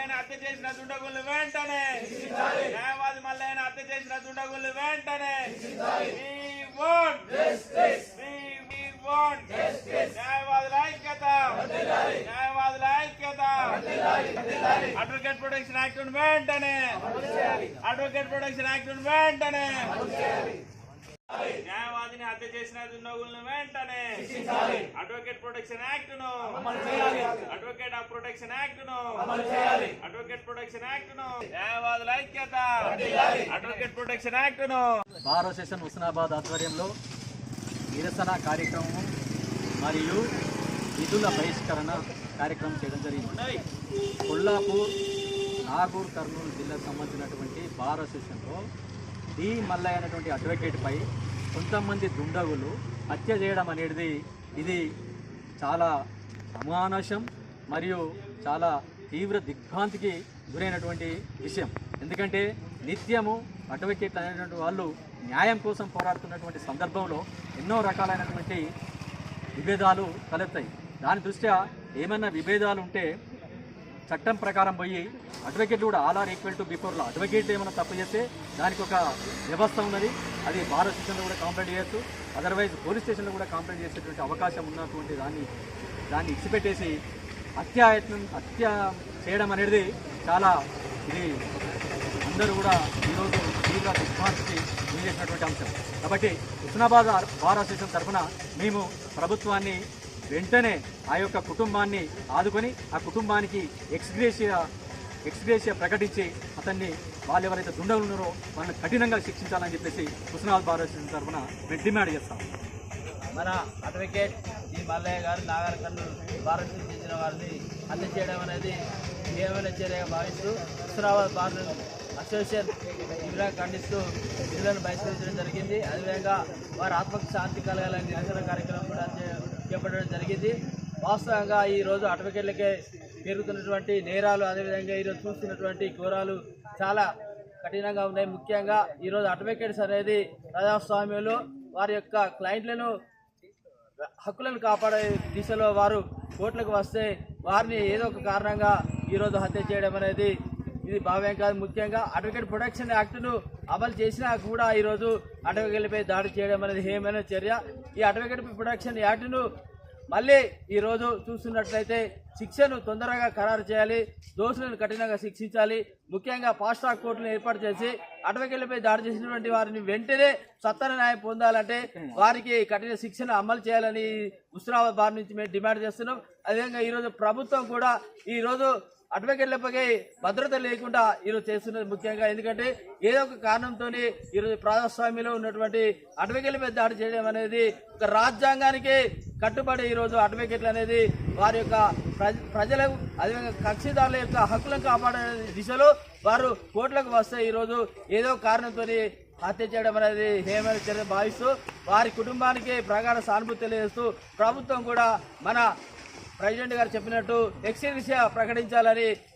మల్లయ్యను హత్య చేసిన దుండగులను వెంటనే న్యాయవాది మల్లయ్యను హత్య చేసిన దుండగులను వెంటనే న్యాయవాదుల ఐక్యత అడ్వకేట్ ప్రొటెక్షన్ యాక్ట్ వెంటనే అడ్వకేట్ ప్రొటెక్షన్ యాక్ట్ వెంటనే న్యాయవాదిని హత్య చేసిన దుండగులను వెంటనే అడ్వకేట్ ప్రొటెక్షన్ యాక్ట్ ను అడ్వకేట్ ఆఫ్ ప్రొటెక్షన్ యాక్ట్ ను అడ్వకేట్ ప్రొటెక్షన్ యాక్ట్ ను న్యాయవాదుల ఐక్యత అడ్వకేట్ ప్రొటెక్షన్ యాక్ట్ ను బార్ అసోసియేషన్ హుస్నాబాద్ ఆధ్వర్యంలో నిరసన కార్యక్రమం మరియు విధుల బహిష్కరణ కార్యక్రమం చేయడం జరిగింది. కొల్లాపూర్, నాగూర్, కర్నూలు జిల్లాకు సంబంధించినటువంటి బార్ అసోసియేషన్లో డి మల్లయ్య అనేటువంటి అడ్వకేట్పై కొంతమంది దుండగులు హత్య చేయడం అనేది ఇది చాలా అమానుషం మరియు చాలా తీవ్ర దిగ్భ్రాంతికి గురైనటువంటి విషయం. ఎందుకంటే నిత్యము అడ్వకేట్ అనేటువంటి వాళ్ళు న్యాయం కోసం పోరాడుతున్నటువంటి సందర్భంలో ఎన్నో రకాలైనటువంటి విభేదాలు తలెత్తాయి. దాని దృష్ట్యా ఏమైనా విభేదాలు ఉంటే చట్టం ప్రకారం పోయి అడ్వకేట్లు కూడా all are equal to before law. Advocate ఏమైనా తప్పు చేస్తే దానికి ఒక వ్యవస్థ ఉన్నది, అది బార్ స్టేషన్లో కూడా కంప్లైంట్ చేయొచ్చు, అదర్వైజ్ పోలీస్ స్టేషన్లో కూడా కంప్లైంట్ చేసేటువంటి అవకాశం ఉన్నటువంటి దాన్ని ఇచ్చిపెట్టేసి హత్య చేయడం అనేది చాలా ఇది అందరూ కూడా ఈరోజు తీవ్ర దిగ్భ్రాంతికి గురి చేసినటువంటి అంశం. కాబట్టి హుస్నాబాద్ బార్ అసోసియేషన్ తరఫున మేము ప్రభుత్వాన్ని వెంటనే ఆ యొక్క కుటుంబాన్ని ఆదుకొని ఆ కుటుంబానికి ఎక్స్గ్రేషియా ప్రకటించి అతన్ని వాళ్ళు ఎవరైతే దుండగులు ఉన్నారో వాళ్ళని కఠినంగా శిక్షించాలని చెప్పేసి హుస్నాబాద్ బార్ అసోసియేషన్ తరఫున మేము డిమాండ్ చేస్తాం. మన అడ్వకేట్ ఈ మల్లయ్య గారు నాగర్ కర్నూలు బార్ చెందిన వారిని హత్య చేయడం అనేది ఏమైనా చర్యగా భావిస్తూ హుస్నాబాద్ బార్ అసోసియేషన్ తీవ్రంగా ఖండిస్తూ విధులను బహిష్కరించడం జరిగింది. అదేవిధంగా వారి ఆత్మకు శాంతి కలగాలని నిరసన కార్యక్రమం కూడా చేపట్టడం జరిగింది. వాస్తవంగా ఈరోజు అడ్వకేట్లకే పెరుగుతున్నటువంటి నేరాలు, అదేవిధంగా ఈరోజు చూస్తున్నటువంటి ఘోరాలు చాలా కఠినంగా ఉన్నాయి. ముఖ్యంగా ఈరోజు అడ్వకేట్స్ అనేది ప్రజాస్వామ్యంలో వారి యొక్క క్లయింట్లను హక్కులను కాపాడే దిశలో వారు కోర్టులకు వస్తే వారిని ఏదో ఒక కారణంగా ఈరోజు హత్య చేయడం అనేది ఇది భావ్యం కాదు. ముఖ్యంగా అడ్వకేట్ ప్రొటెక్షన్ యాక్ట్ను అమలు చేసినా కూడా ఈరోజు అడ్వకేట్లపై దాడి చేయడం అనేది హేయమైన చర్య. ఈ అడ్వకేట్ ప్రొటెక్షన్ యాక్ట్ను మళ్ళీ ఈరోజు చూస్తున్నట్లయితే శిక్షను తొందరగా ఖరారు చేయాలి, దోషులను కఠినంగా శిక్షించాలి. ముఖ్యంగా ఫాస్ట్ ట్రాక్ కోర్టులను ఏర్పాటు చేసి అడ్వకేట్లపై దాడి చేసినటువంటి వారిని వెంటనే సత్వర న్యాయం పొందాలంటే వారికి కఠిన శిక్షను అమలు చేయాలని హుస్నాబాద్ బార్ నుంచి మేము డిమాండ్ చేస్తున్నాం. అదేవిధంగా ఈరోజు ప్రభుత్వం కూడా ఈరోజు అడ్వకేట్లపై భద్రత లేకుండా ఈరోజు చేస్తున్నది ముఖ్యంగా. ఎందుకంటే ఏదో ఒక కారణంతో ఈరోజు ప్రజాస్వామ్యంలో ఉన్నటువంటి అడ్వకేట్లపై దాడి చేయడం అనేది ఒక రాజ్యాంగానికి కట్టుబడి ఈరోజు అడ్వకేట్లు అనేది వారి యొక్క ప్రజలకు అదేవిధంగా కక్షిదారుల యొక్క హక్కులను కాపాడే దిశలో వారు కోర్టులకు వస్తే ఈరోజు ఏదో కారణంతో హత్య చేయడం అనేది హేమైన చర్య భావిస్తూ వారి కుటుంబానికి ప్రగాఢ సానుభూతి తెలియజేస్తూ ప్రభుత్వం కూడా మన ప్రెసిడెంట్ గారు చెప్పినట్టు ఎక్స్గ్రేషియా ప్రకటించాలని